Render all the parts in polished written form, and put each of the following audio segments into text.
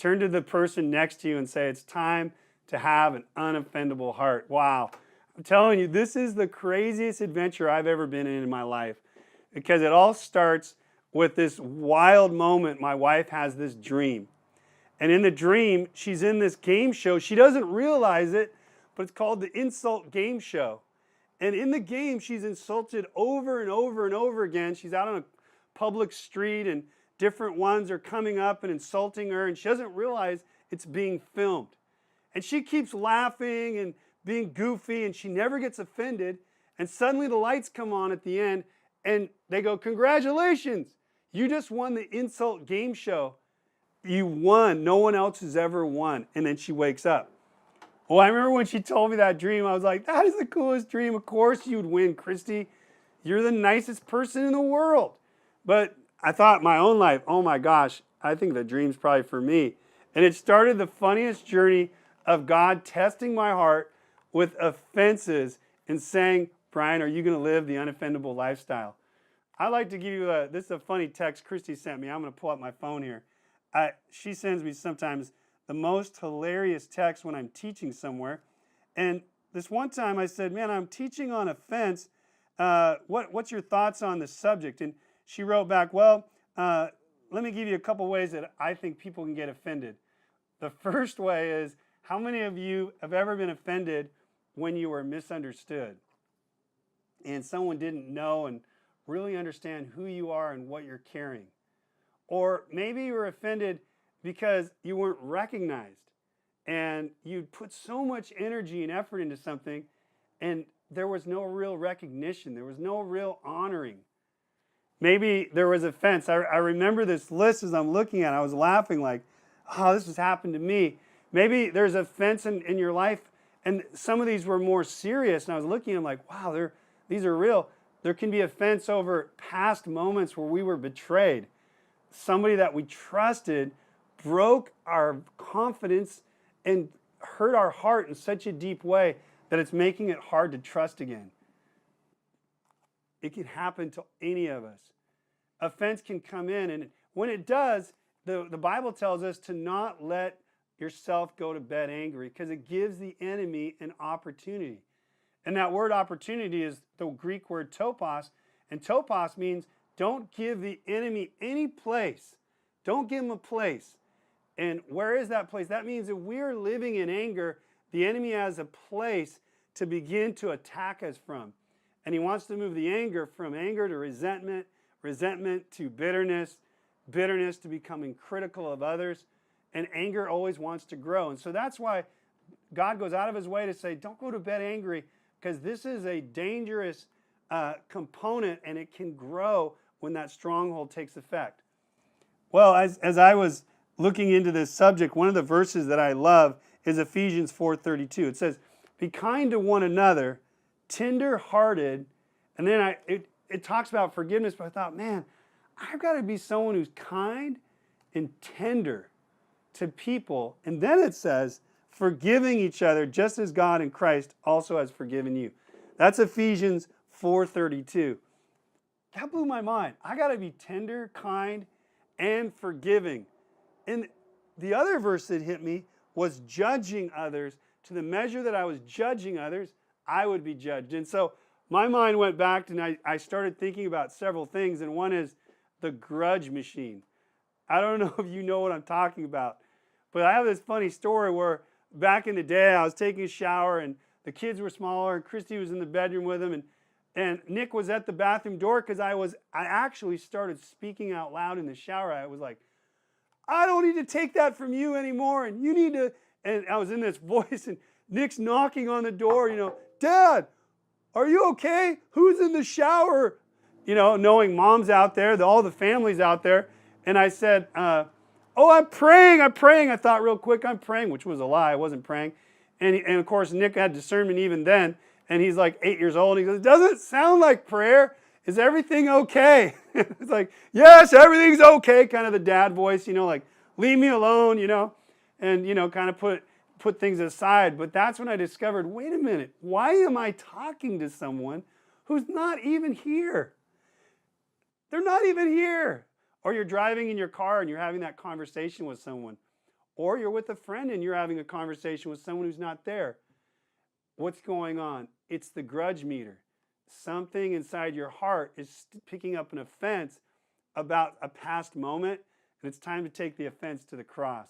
Turn to the person next to you and say, it's time to have an unoffendable heart. Wow. I'm telling you, this is the craziest adventure I've ever been in my life, because it all starts with this wild moment. My wife has this dream. And in the dream, she's in this game show. She doesn't realize it, but it's called the Insult Game Show. And in the game, she's insulted over and over and over again. She's out on a public street, and different ones are coming up and insulting her, and she doesn't realize it's being filmed. And she keeps laughing and being goofy, and she never gets offended. And suddenly the lights come on at the end, and they go, congratulations, you just won the Insult Game Show. You won. No one else has ever won. And then she wakes up. Well, I remember when she told me that dream, I was like, that is the coolest dream. Of course you'd win, Christy. You're the nicest person in the world. But I thought my own life, oh my gosh, I think the dream's probably for me. And it started the funniest journey of God testing my heart with offenses and saying, Brian, are you going to live the unoffendable lifestyle? I'd like to give you this is a funny text Christy sent me. I'm going to pull up my phone here. She sends me sometimes the most hilarious text when I'm teaching somewhere. And this one time I said, man, I'm teaching on offense. What's your thoughts on the subject? And she wrote back, well, let me give you a couple ways that I think people can get offended. The first way is, how many of you have ever been offended when you were misunderstood? And someone didn't know and really understand who you are and what you're carrying. Or maybe you were offended because you weren't recognized, and you put so much energy and effort into something, and there was no real recognition. There was no real honoring. Maybe there was offense. I remember this list as I'm looking at it. I was laughing like, oh, this has happened to me. Maybe there's offense in your life, and some of these were more serious, and I was looking at them like, wow, these are real. There can be offense over past moments where we were betrayed. Somebody that we trusted broke our confidence and hurt our heart in such a deep way that it's making it hard to trust again. It can happen to any of us. Offense can come in, and when it does, the Bible tells us to not let yourself go to bed angry, because it gives the enemy an opportunity. And that word opportunity is the Greek word topos, and topos means don't give the enemy any place. Don't give him a place. And where is that place? That means if we're living in anger, the enemy has a place to begin to attack us from. And he wants to move the anger from anger to resentment, resentment to bitterness, bitterness to becoming critical of others, and anger always wants to grow. And so that's why God goes out of his way to say, don't go to bed angry, because this is a dangerous component, and it can grow when that stronghold takes effect. Well, as I was looking into this subject, one of the verses that I love is Ephesians 4:32. It says, be kind to one another, tender-hearted, and then it talks about forgiveness, but I thought, man, I've got to be someone who's kind and tender to people. And then it says, forgiving each other just as God in Christ also has forgiven you. That's Ephesians 4:32. That blew my mind. I got to be tender, kind, and forgiving. And the other verse that hit me was judging others. To the measure that I was judging others, I would be judged. And so my mind went back, and I started thinking about several things, and one is the grudge machine. I don't know if you know what I'm talking about, but I have this funny story where back in the day I was taking a shower, and the kids were smaller, and Christy was in the bedroom with them, and Nick was at the bathroom door, because I actually started speaking out loud in the shower. I was like, I don't need to take that from you anymore, and you need to, and I was in this voice, and Nick's knocking on the door, Dad, are you okay? Who's in the shower? Knowing mom's out there, all the family's out there. And I said, oh, I'm praying. I thought real quick, I'm praying, which was a lie. I wasn't praying. And of course, Nick had discernment even then. And he's like 8 years old. And he goes, doesn't it sound like prayer? Is everything okay? It's like, yes, everything's okay. Kind of the dad voice, like, leave me alone, and, kind of put things aside. But that's when I discovered, wait a minute, why am I talking to someone who's not even here? They're not even here. Or you're driving in your car and you're having that conversation with someone. Or you're with a friend and you're having a conversation with someone who's not there. What's going on? It's the grudge meter. Something inside your heart is picking up an offense about a past moment, and it's time to take the offense to the cross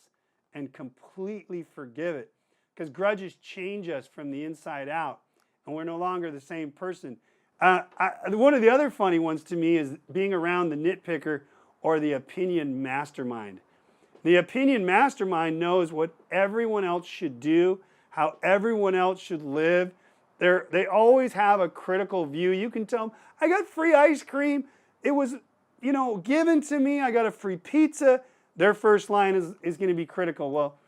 and completely forgive it. Because grudges change us from the inside out, and we're no longer the same person. One of the other funny ones to me is being around the nitpicker or the opinion mastermind. The opinion mastermind knows what everyone else should do, how everyone else should live. They always have a critical view. You can tell them, I got free ice cream. It was, given to me. I got a free pizza. Their first line is going to be critical. Well,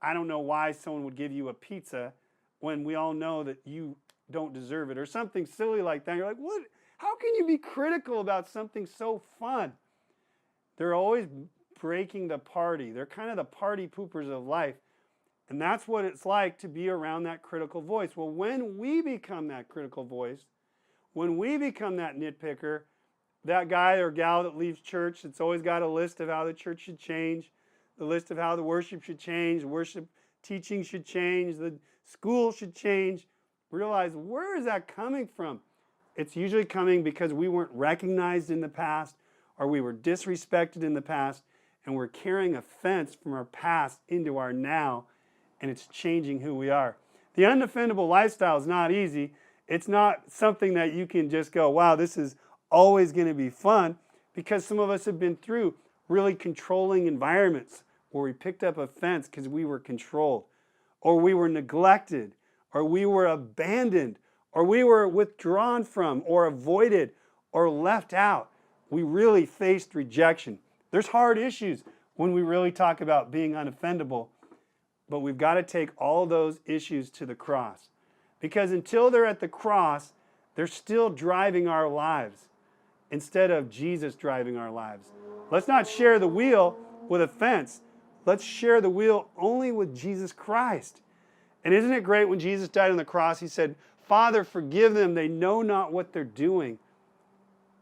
I don't know why someone would give you a pizza when we all know that you don't deserve it, or something silly like that. You're like, what? How can you be critical about something so fun? They're always breaking the party. They're kind of the party poopers of life. And that's what it's like to be around that critical voice. Well, when we become that critical voice, when we become that nitpicker, that guy or gal that leaves church that's always got a list of how the church should change, the list of how the worship should change, worship teaching should change, the school should change, realize, where is that coming from? It's usually coming because we weren't recognized in the past, or we were disrespected in the past, and we're carrying offense from our past into our now, and it's changing who we are. The unoffendable lifestyle is not easy. It's not something that you can just go, wow, this is always going to be fun, because some of us have been through really controlling environments where we picked up offense because we were controlled, or we were neglected, or we were abandoned, or we were withdrawn from, or avoided, or left out. We really faced rejection. There's hard issues when we really talk about being unoffendable, but we've got to take all those issues to the cross. Because until they're at the cross, they're still driving our lives instead of Jesus driving our lives. Let's not share the wheel with offense. Let's share the wheel only with Jesus Christ. And isn't it great when Jesus died on the cross, he said, Father, forgive them. They know not what they're doing.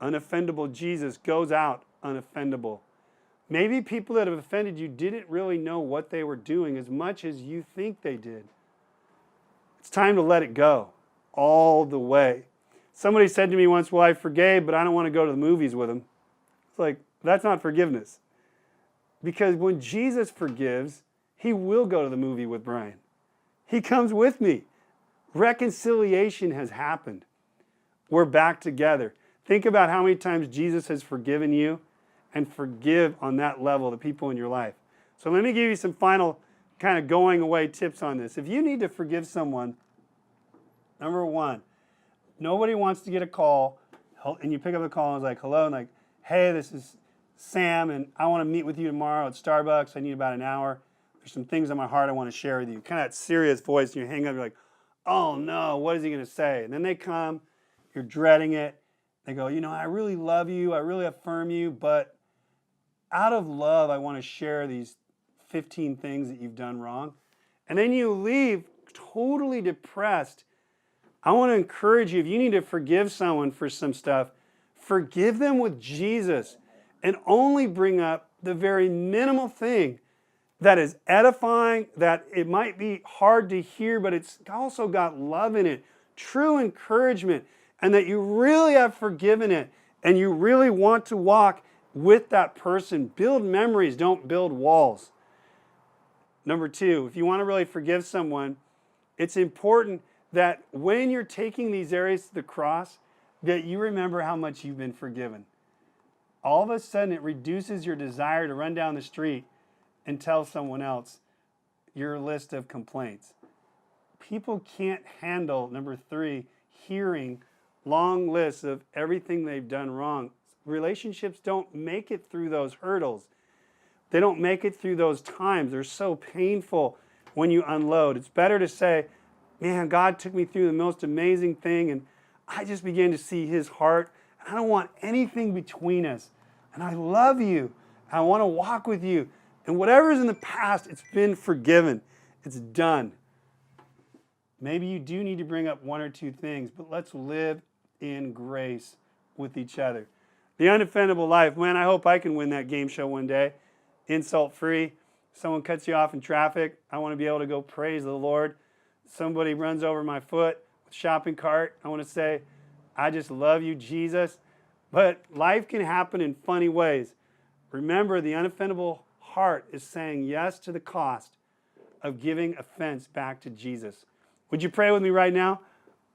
Unoffendable Jesus goes out unoffendable. Maybe people that have offended you didn't really know what they were doing as much as you think they did. It's time to let it go all the way. Somebody said to me once, well, I forgave, but I don't want to go to the movies with him. It's like, that's not forgiveness. Because when Jesus forgives, he will go to the movie with Brian. He comes with me. Reconciliation has happened. We're back together. Think about how many times Jesus has forgiven you, and forgive on that level the people in your life. So let me give you some final kind of going away tips on this. If you need to forgive someone, number one, nobody wants to get a call, and you pick up the call and it's like, hello, and like, hey, this is Sam, and I want to meet with you tomorrow at Starbucks. I need about an hour. There's some things on my heart I want to share with you. Kind of that serious voice, and you hang up, you're like, oh no, what is he going to say? And then they come, you're dreading it. They go, I really love you, I really affirm you, but out of love, I want to share these 15 things that you've done wrong. And then you leave totally depressed. I want to encourage you, if you need to forgive someone for some stuff, forgive them with Jesus, and only bring up the very minimal thing that is edifying, that it might be hard to hear, but it's also got love in it, true encouragement, and that you really have forgiven it, and you really want to walk with that person. Build memories, don't build walls. Number two, if you want to really forgive someone, it's important that when you're taking these areas to the cross, that you remember how much you've been forgiven. All of a sudden, it reduces your desire to run down the street and tell someone else your list of complaints. People can't handle, number three, hearing long lists of everything they've done wrong. Relationships don't make it through those hurdles. They don't make it through those times. They're so painful when you unload. It's better to say, man, God took me through the most amazing thing, and I just began to see his heart. I don't want anything between us. And I love you. I want to walk with you. And whatever's in the past, it's been forgiven. It's done. Maybe you do need to bring up one or two things, but let's live in grace with each other. The unoffendable life. Man, I hope I can win that game show one day. Insult free. Someone cuts you off in traffic. I want to be able to go praise the Lord. Somebody runs over my foot with a shopping cart. I want to say, I just love you, Jesus. But life can happen in funny ways. Remember, the unoffendable heart is saying yes to the cost of giving offense back to Jesus. Would you pray with me right now?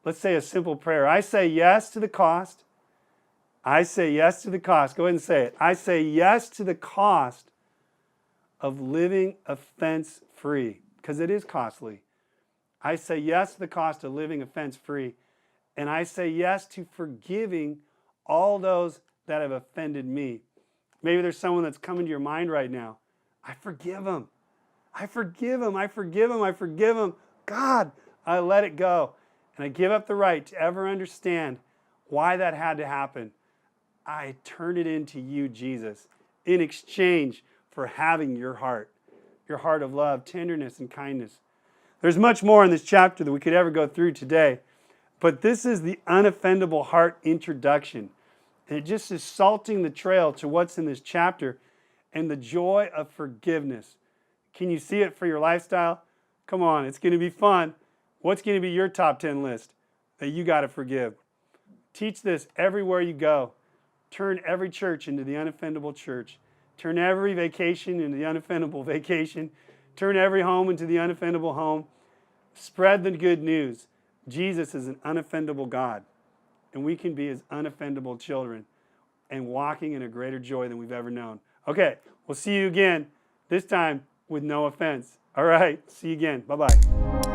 Let's say a simple prayer. I say yes to the cost. I say yes to the cost. Go ahead and say it. I say yes to the cost of living offense-free, because it is costly. I say yes to the cost of living offense-free, and I say yes to forgiving all those that have offended me. Maybe there's someone that's coming to your mind right now. I forgive them. I forgive them. I forgive them. I forgive them. God, I let it go. And I give up the right to ever understand why that had to happen. I turn it into you, Jesus, in exchange for having your heart of love, tenderness, and kindness. There's much more in this chapter that we could ever go through today, but this is the unoffendable heart introduction. And it just is salting the trail to what's in this chapter and the joy of forgiveness. Can you see it for your lifestyle? Come on, it's going to be fun. What's going to be your top 10 list that you got to forgive? Teach this everywhere you go. Turn every church into the unoffendable church. Turn every vacation into the unoffendable vacation. Turn every home into the unoffendable home. Spread the good news. Jesus is an unoffendable God, and we can be his unoffendable children and walking in a greater joy than we've ever known. Okay, we'll see you again, this time with no offense. All right, see you again. Bye-bye.